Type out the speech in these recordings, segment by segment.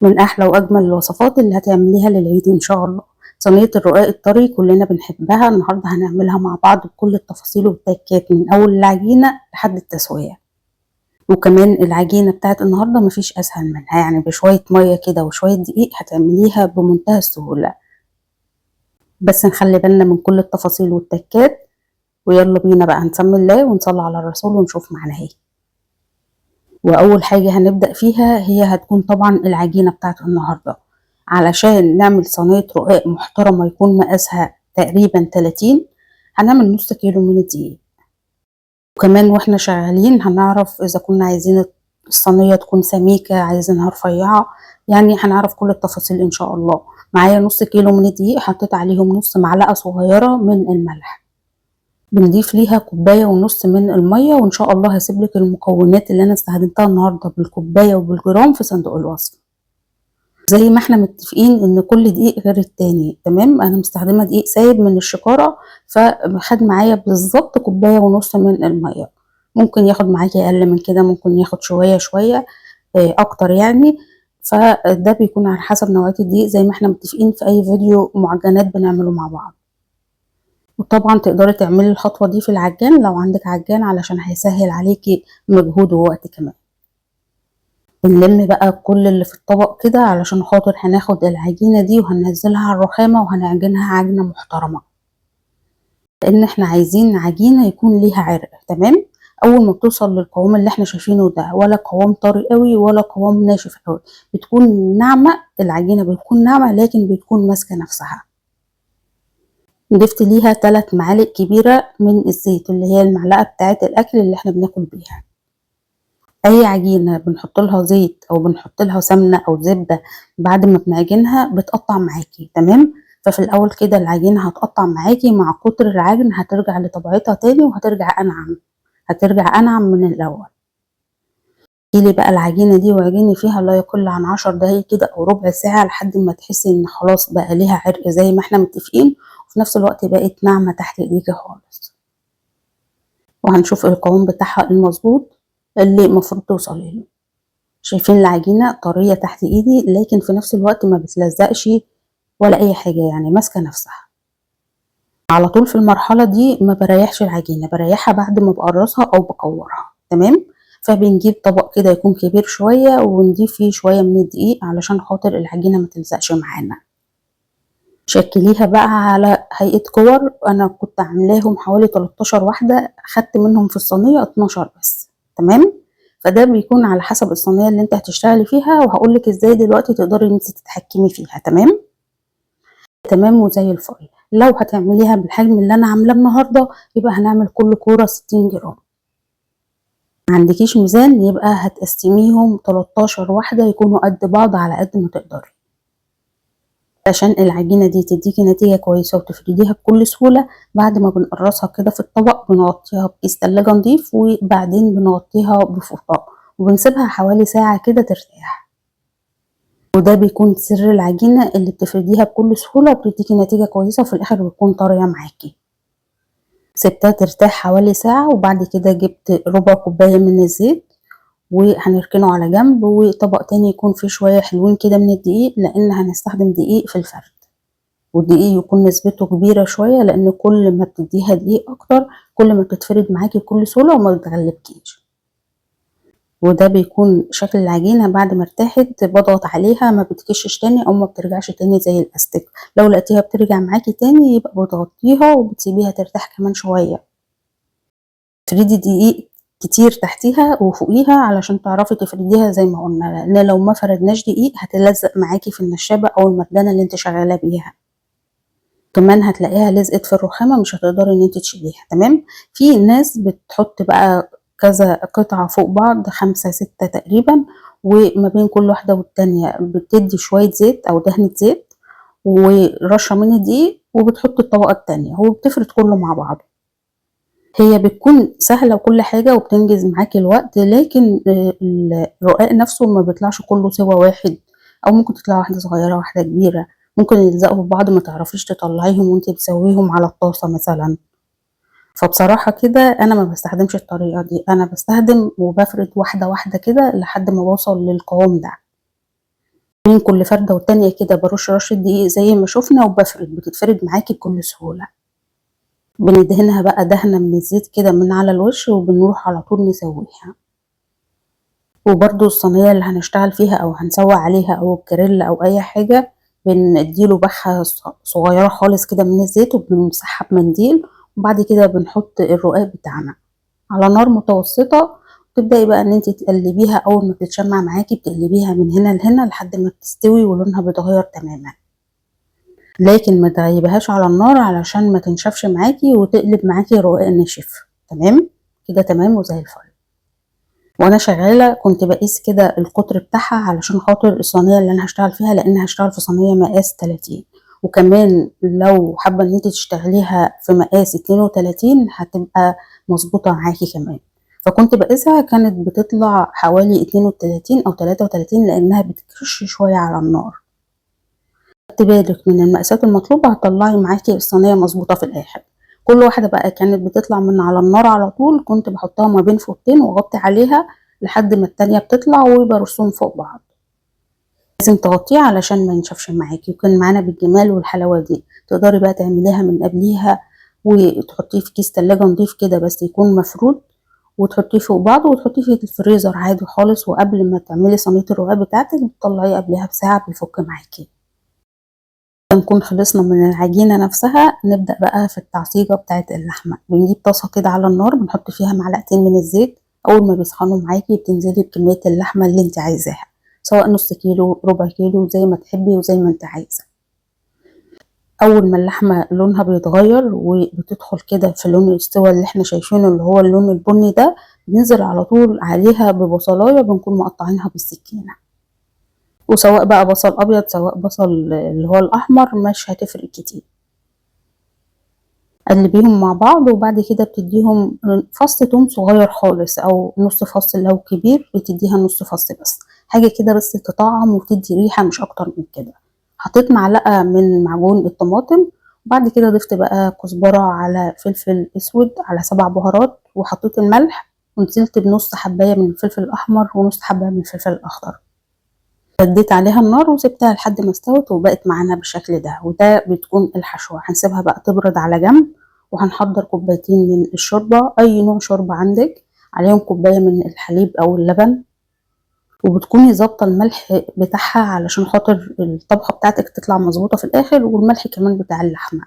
من أحلى وأجمل الوصفات اللي هتعمليها للعيد إن شاء الله، صينية الرقاق الطري كلنا بنحبها. النهارده هنعملها مع بعض بكل التفاصيل والتكات من أول العجينة لحد التسوية. وكمان العجينة بتاعت النهارده مفيش أسهل منها، يعني بشوية مية كده وشوية دقيق هتعمليها بمنتهى السهولة. بس نخلي بالنا من كل التفاصيل والتكات. ويلا بينا بقى نسمي الله ونصلي على الرسول ونشوف معناها ايه. وأول حاجة هنبدأ فيها هي هتكون طبعا العجينة بتاعت النهاردة. علشان نعمل صينية رقاق محترمة يكون مقاسها تقريبا 30، هنعمل نص كيلو من الدقيق. وكمان واحنا شغالين هنعرف إذا كنا عايزين الصينية تكون سميكة عايزينها رفيعة، يعني هنعرف كل التفاصيل إن شاء الله. معايا نص كيلو من الدقيق، حطيت عليهم نص معلقة صغيرة من الملح. بنضيف ليها كوباية ونص من المية، وإن شاء الله هسيبلك المكونات اللي أنا استخدمتها النهاردة بالكوباية وبالجرام في صندوق الوصف. زي ما احنا متفقين إن كل دقيق غير التاني، تمام؟ أنا مستخدمة دقيق سايب من الشكارة، فخد معايا بالظبط كوباية ونص من المية. ممكن ياخد معاكي أقل من كده، ممكن ياخد شوية شوية أكتر يعني. فده بيكون على حسب نوعية الدقيق زي ما احنا متفقين في أي فيديو معجنات بنعمله مع بعض. وطبعا تقدري تعملي الخطوة دي في العجان لو عندك عجان، علشان هيسهل عليكي مجهود ووقت كمان. بنلم بقى كل اللي في الطبق كده علشان خاطر هناخد العجينة دي وهننزلها على الرخامة وهنعجنها عجنة محترمة، لأن احنا عايزين عجينة يكون ليها عرق. تمام؟ أول ما بتوصل للقوام اللي احنا شايفينه ده، ولا قوام طري قوي ولا قوام ناشف قوي، بتكون ناعمة. العجينة بتكون ناعمة لكن بتكون ماسكة نفسها. ضفت ليها 3 معالق كبيرة من الزيت، اللي هي المعلقة بتاعة الأكل اللي احنا بناكل بيها. أي عجينة بنحط لها زيت أو بنحط لها سمنة أو زبدة بعد ما بنعجنها بتقطع معاكي، تمام؟ ففي الأول كده العجينة هتقطع معاكي، مع كتر العجن هترجع لطبيعتها تاني وهترجع أنعم، هترجع أنعم من الأول. شيلي بقى العجينة دي واعجني فيها لا يقل عن 10 دقايق كده أو ربع ساعة، لحد ما تحسي إن خلاص بقى ليها عرق زي ما احنا متفقين، وفي نفس الوقت بقت ناعمة تحت إيديكي خالص. وهنشوف القوام بتاعها المظبوط اللي المفروض توصلي له. شايفين العجينة طرية تحت ايدي، لكن في نفس الوقت ما بتلزقش ولا اي حاجة، يعني ماسكة نفسها على طول. في المرحلة دي ما بريحش العجينة، بريحها بعد ما بقرصها او بكورها، تمام؟ فبنجيب طبق كده يكون كبير شوية ونضيف فيه شوية من الدقيق علشان خاطر العجينة ما تلزقش معانا. شكليها بقى على هيئة كور. انا كنت عاملاهم حوالي 13 واحدة، خدت منهم في الصينية 12 بس، تمام؟ فده بيكون على حسب الصينية اللي انت هتشتغلي فيها، وهقولك ازاي دلوقتي تقدري ان انت تتحكمي فيها. تمام؟ تمام وزي الفل. لو هتعمليها بالحجم اللي انا عاملاه النهارده، يبقى هنعمل كل كورة 60 جرام. ما عندكيش ميزان، يبقى هتقسميهم 13 واحدة يكونوا قد بعض على قد ما تقدري، عشان العجينة دي تديكي نتيجة كويسة وتفرديها بكل سهولة. بعد ما بنقرصها كده في الطبق بنغطيها بكيس تلاجة نضيف، وبعدين بنغطيها بفوطة وبنسيبها حوالي ساعة كده ترتاح. وده بيكون سر العجينة اللي بتفرديها بكل سهولة وبتديكي نتيجة كويسة، وفي الآخر بتكون طرية معاكي. سبتها ترتاح حوالي ساعة، وبعد كده جبت ربع كوباية من الزيت وهنركنه على جنب، وطبق تاني يكون فيه شوية حلوين كده من الدقيق، لأن هنستخدم دقيق في الفرد. والدقيق يكون نسبته كبيرة شوية، لأن كل ما بتديها دقيق أكتر كل ما بتتفرد معاكي بكل سهولة وما بتغلبكيش. وده بيكون شكل العجينة بعد ما ارتاحت. بضغط عليها ما بتكشش تاني أو ما بترجعش تاني زي الأستك. لو لقيتيها بترجع معاكي تاني يبقى بتغطيها وبتسيبيها ترتاح كمان شوية. تفردي دقيق كتير تحتيها وفوقيها علشان تعرفي تفرديها زي ما قلنا، لأن لو ما فردناش دقيق هتلزق معاكي في النشابة أو المردانة اللي انت شغالة بيها، كمان هتلاقيها لزقت في الرخامة مش هتقدري ان انت تشيليها. تمام؟ في ناس بتحط بقى كذا قطعة فوق بعض، 5 6 تقريبا، وما بين كل واحدة والتانية بتدي شوية زيت او دهنة زيت ورشة من الدقيق، وبتحط الطبقة التانية وبتفرد كله مع بعضه. هي بتكون سهلة وكل حاجة وبتنجز معاكي الوقت، لكن الرقاق نفسه ما بيطلعش كله سوا واحد، او ممكن تطلع واحدة صغيرة واحدة كبيرة، ممكن يلزقوا في بعض ما تعرفيش تطلعيهم وانتي بتسويهم على الطاسة مثلا. فبصراحة كده انا ما بستخدمش الطريقة دي، انا بستخدم وبفرد واحدة واحدة كده لحد ما بوصل للقوام ده. بين كل فردة والتانية كده برش رشة دقيق زي ما شفنا وبفرد، بتتفرد معاكي بكل سهولة. بندهنها بقى دهنة من الزيت كده من على الوش وبنروح على طول نسويها. وبرضو الصينية اللي هنشتغل فيها أو هنسوي عليها أو الجريل أو أي حاجة بنديله بخة صغيرة خالص كده من الزيت وبنمسحها بمنديل، وبعد كده بنحط الرقاق بتاعنا على نار متوسطة. تبدأي بقى ان انت تقلبيها، اول ما بتتشمع معاكي بتقلبيها من هنا لهنا لحد ما بتستوي ولونها بيتغير تماما، لكن ما تغيبهاش على النار علشان ما تنشفش معاكي وتقلب معاكي رقاق ناشف. تمام كده، تمام وزي الفل. وانا شغاله كنت بقيس كده القطر بتاعها علشان خاطر الصينيه اللي انا هشتغل فيها، لان هشتغل في صينيه مقاس 30، وكمان لو حابه ان انت تشتغليها في مقاس 32 هتبقى مظبوطه معاكي كمان. فكنت بقيسها كانت بتطلع حوالي 32 او 33 لانها بتكرش شويه على النار. خدت بالك من المقاسات المطلوبه هتطلعي معاكي الصينيه مظبوطه في الاخر. كل واحده بقى كانت بتطلع من على النار على طول، كنت بحطها ما بين فوطين واغطي عليها لحد ما التانية بتطلع وبرصهم فوق بعض. لازم تغطيه علشان ما ينشفش معاكي. وكان معانا بالجمال والحلاوه دي. تقدري بقى تعمليها من قبليها وتحطيه في كيس تلاجة نضيف كده بس يكون مفرود، وتحطيه فوق بعض وتحطيه في الفريزر عادي خالص، وقبل ما تعملي صينيه الرقاق بتاعتك بتطلعيه قبلها بساعه بيفك معاكي. نكون خلصنا من العجينة نفسها، نبدأ بقى في التعصيجة بتاعة اللحمة. بنجيب طاسة كده على النار بنحط فيها معلقتين من الزيت، أول ما بيسخنوا معاكي بتنزلي بكمية اللحمة اللي انت عايزاها، سواء نص كيلو ربع كيلو زي ما تحبي وزي ما انت عايزة. أول ما اللحمة لونها بيتغير وبتدخل كده في لون الاستوى اللي احنا شايفينه اللي هو اللون البني ده، بننزل على طول عليها ببصلاية بنكون مقطعينها بالسكينة، وسواء بقى بصل أبيض سواء بصل اللي هو الأحمر مش هتفرق كتير. قلبيهم مع بعض وبعد كده بتديهم فص توم صغير خالص او نص فص، لو كبير بتديها نص فص بس، حاجة كده بس تطعم وتدي ريحة مش اكتر من كده. حطيت معلقة من معجون الطماطم، وبعد كده ضفت بقى كزبرة على فلفل اسود على 7 بهارات، وحطيت الملح ونزلت بنص حباية من الفلفل الاحمر ونص حباية من الفلفل الاخضر. هديت عليها النار وسبتها لحد ما استوت وبقت معانا بالشكل ده. وده بتكون الحشوة. هنسيبها بقى تبرد على جنب، وهنحضر كوبايتين من الشوربة، اي نوع شوربة عندك، عليهم كوباية من الحليب او اللبن، وبتكوني ظابطة الملح بتاعها علشان خاطر الطبخة بتاعتك تطلع مظبوطة في الاخر، والملح كمان بتاع اللحمة.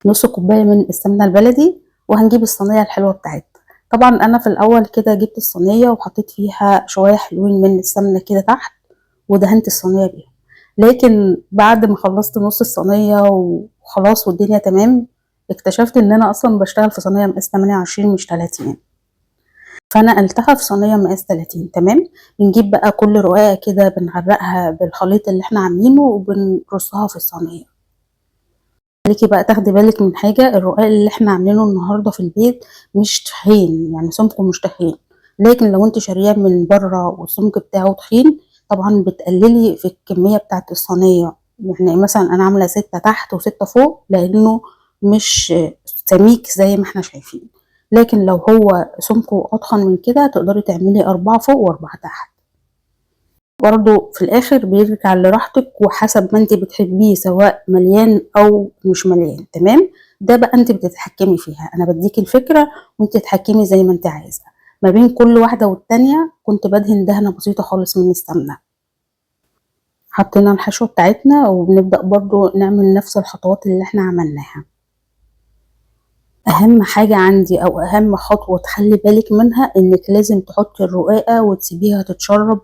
نص كوباية من السمنة البلدي، وهنجيب الصينية الحلوة بتاعتنا. طبعا انا في الاول كده جبت الصينية وحطيت فيها شوية حلوين من السمنة كده تحت ودهنت الصينية بيها، لكن بعد ما خلصت نص الصينية وخلاص والدنيا تمام اكتشفت ان انا اصلا بشتغل في صينية مقاس 28 مش 30، فانا قلتها في صينية مقاس 30. تمام. بنجيب بقى كل رقاقة كده بنغرقها بالخليط اللي احنا عاملينه وبنرصها في الصينية. خليكي بقى تاخدي بالك من حاجة، الرقاق اللي احنا عاملينه النهاردة في البيت مش تخين، يعني سمكه مش تخين، لكن لو انت شارياه من بره والسمك بتاعه تخين طبعا بتقللي في الكمية بتاعت الصينية. يعني مثلا انا عاملة 6 تحت و6 فوق لانه مش سميك زي ما احنا شايفين، لكن لو هو سمكه اتخن من كده تقدري تعملي 4 فوق و4 تحت. برضو في الاخر بيرجع لراحتك وحسب ما انت بتحبيه، سواء مليان او مش مليان. تمام. ده بقى انت بتتحكمي فيها، انا بديكي الفكرة وانت تتحكمي زي ما انت عايزة. ما بين كل واحدة والتانية كنت بدهن دهنة بسيطة خالص من السمنة. حطينا الحشوة بتاعتنا وبنبدأ برضو نعمل نفس الخطوات اللي احنا عملناها. اهم حاجة عندي او اهم خطوة تخلي بالك منها انك لازم تحطي الرقاقة وتسيبيها تتشرب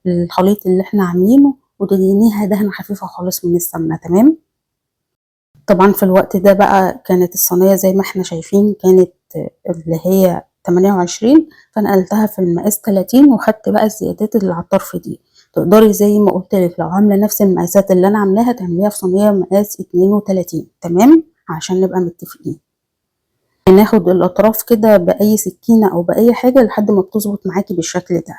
الخليط اللي احنا عاملينه وتدهنيها دهنة خفيفة خالص من السمنة. تمام. طبعا في الوقت ده بقى كانت الصينية زي ما احنا شايفين كانت اللي هي 28، فنقلتها في المقاس 30 وخدت بقى الزيادات اللي على الطرف دي. تقدري زي ما قلت لك لو عاملة نفس المقاسات اللي انا عاملاها تعمليها في صينية مقاس 32. تمام عشان نبقى متفقين. ناخد الاطراف كده باي سكينة او باي حاجة لحد ما بتظبط معاكي بالشكل ده.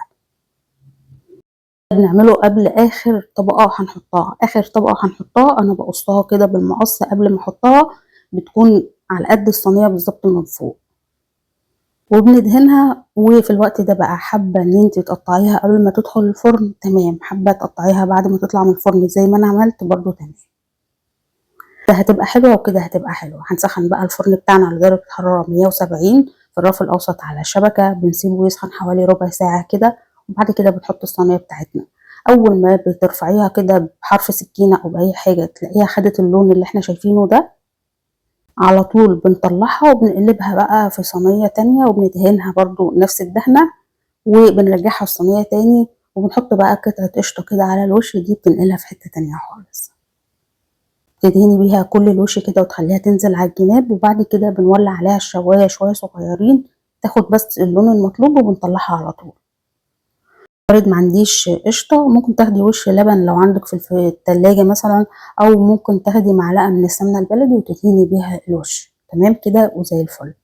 بنعمله قبل اخر طبقة هنحطها. اخر طبقة هنحطها انا بقصها كده بالمقص قبل ما احطها، بتكون على قد الصينية بالظبط من فوق. وبندهنها. وفي الوقت ده بقى حابة ان انت تقطعيها قبل ما تدخل الفرن تمام، حابة تقطعيها بعد ما تطلع من الفرن زي ما انا عملت برضو تمام. كده هتبقى حلوة وكده هتبقى حلوة. هنسخن بقى الفرن بتاعنا على درجة حرارة 170 في الرف الأوسط على الشبكة، بنسيبه يسخن حوالي ربع ساعة كده. وبعد كده بنحط الصينية بتاعتنا. أول ما بترفعيها كده بحرف سكينة أو بأي حاجة تلاقيها خدت اللون اللي احنا شايفينه ده، على طول بنطلعها وبنقلبها بقى في صينية تانية وبندهنها برضو نفس الدهنة، وبنرجعها الصينية تاني. وبنحط بقى قطعة قشطة كده على الوش، دي بتنقلها في حتة تانية خالص. تدهني بيها كل الوش كده وتخليها تنزل على الجناب، وبعد كده بنولع عليها الشواية شوية صغيرين تاخد بس اللون المطلوب وبنطلعها على طول. فرض ما عنديش قشطة ممكن تاخدي وش لبن لو عندك في التلاجة مثلا، أو ممكن تاخدي معلقة من السمنة البلدي وتدهني بيها الوش تمام كده وزي الفل.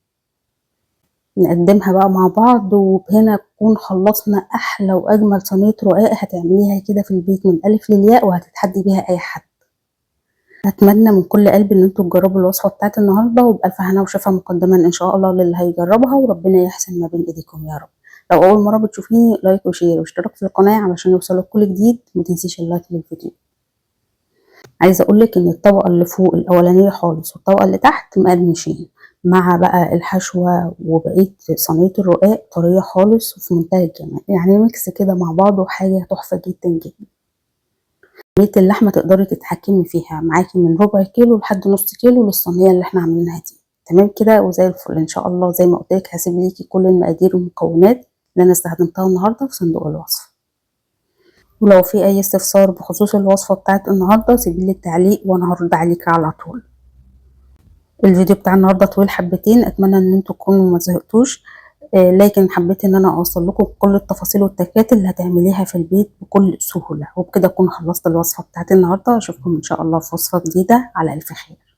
نقدمها بقى مع بعض، وبهنا نكون خلصنا أحلى وأجمل صينية رقاق هتعمليها كده في البيت من الألف للياء، وهتتحدي بيها أي حد. أتمنى من كل قلبي إن انتوا تجربوا الوصفة بتاعت النهاردة، وبألف هنا وشفا مقدما إن شاء الله للي هيجربها، وربنا يحسن ما بين إيديكم يا رب. لو أول مرة بتشوفيني لايك وشير واشتراك في القناة علشان يوصلك كل جديد، متنسيش اللايك للفيديو. عايزة أقولك إن الطبقة اللي فوق الأولانية خالص والطبقة اللي تحت مقرمشين، مع بقى الحشوة وبقية صينية الرقاق طرية خالص وفي منتهى الجمال، يعني ميكس كده مع بعض وحاجة تحفة جدا جدا. كمية اللحمة تقدري تتحكمي فيها معاكي من ربع كيلو لحد نص كيلو للصينية اللي احنا عاملينها دي تمام كده وزي الفل ان شاء الله. زي ما قلتلك هسيب ليكي كل المقادير والمكونات اللي انا استخدمتها النهارده في صندوق الوصف. ولو في اي استفسار بخصوص الوصفة بتاعت النهارده سيبيلي التعليق وانا هرد عليك على طول. الفيديو بتاع النهارده طويل حبتين، اتمنى ان انتوا تكونوا ما زهقتوش، لكن حبيت ان انا اوصل لكم كل التفاصيل والتكات اللي هتعمليها في البيت بكل سهولة. وبكده اكون خلصت الوصفة بتاعت النهارده. اشوفكم ان شاء الله في وصفة جديدة على الف خير.